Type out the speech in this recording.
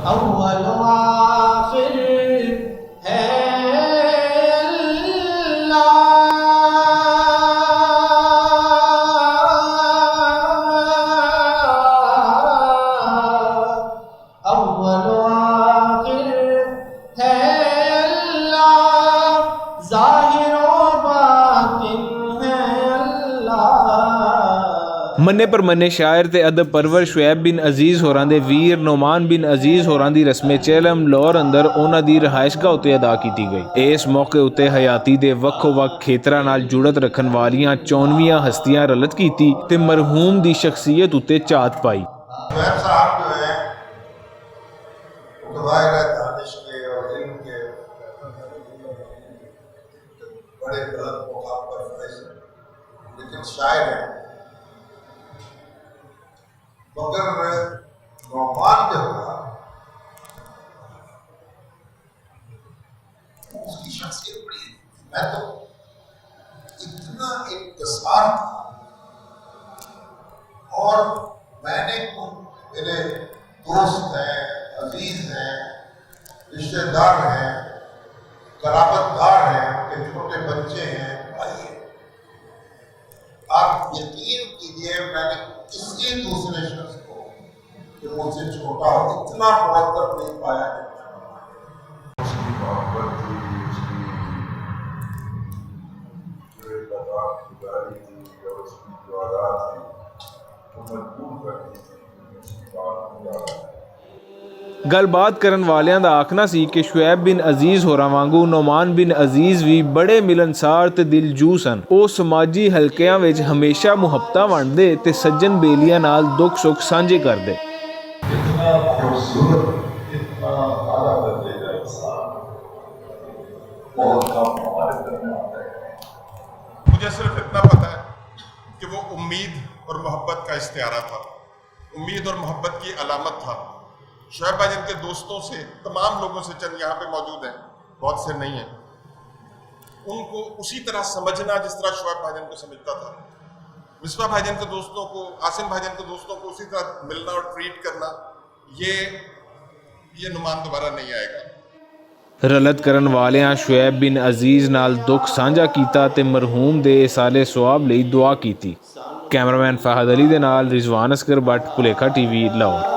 अव्वल आखिर है अल्लाह, अव्वल आखिर है अल्लाह, ज़ाहिर व बातिन है अल्लाह। मन्ने पर मन्ने शायर ते अदब परवर शुएब बिन अजीज़ होरां दे वीर नोमान बिन अजीज़ होरां दी रस्मे चेलम लाहौर अंदर उन्हां दी रहायशगाह उत्ते अदा कीती गई। इस मौके उत्ते हयाती दे वक्खो वक्ख खेतरां नाल जुड़त रखन वालियां 94 हस्तियां रलत कीती ते मरहूम दी शख्सियत उत्ते झात पाई। शुएब साहब जो है वो दानिश के और इल्म के बड़े बुलंद मुकाम पर फैज, लेकिन शायर है। मगर नौमान जो होगा उसकी शख्सियत बड़ी है। मैं तो इतना इंतजार था और मैंने मेरे दोस्त हैं, अजीज हैं, रिश्तेदार हैं, कराबतदार हैं, उनके छोटे बच्चे हैं, भाई हैं। आप यकीन कीजिए मैंने किसी दूसरे शख्स को जो मुझसे छोटा हो इतना मुहब्बत नहीं पाया है। उसकी मोहब्बत थी, उसकी जो इबादतगारी थी और उसकी जो अदा थी वो मजबूर करती थी उसकी बात पूरा। गलबात करन वालियां दा आखना सी कि शुएब बिन अजीज़ होरां वांगू नोमान बिन अजीज़ भी बड़े मिलनसार ते दिलजू सन। ओ समाजी हलकियां विच हमेशा मुहब्बतां वंडदे ते सज्जन बेलियां नाल दुख सुख सांझे करदे। इतना खूबसूरत, इतना आला दर्जे का इंसान बहुत कम हमारे दरमियान आता है। मुझे सिर्फ इतना पता है कि वो उम्मीद और मोहब्बत का इस्तिआरा था, उम्मीद और मोहब्बत की अलामत था। शुएब भाईजान के दोस्तों से, तमाम लोगों से, चंद यहाँ पे मौजूद हैं, बहुत से नहीं हैं, उनको उसी तरह समझना जिस तरह शुएब भाईजान को समझता था। मिसबा भाईजान के दोस्तों को, आसिम भाईजान के दोस्तों को उसी तरह मिलना और ट्रीट करना, ये नुमान दोबारा नहीं आएगा। रलत करन वालियां शुएब बिन अजीज़ नाल दुख सांझा कीता ते मरहूम दे इसाले सवाब लई दुआ कीती। कैमरामैन फहद अली दे नाल रिजवान असगर बट भुलेखा TV लाहौर।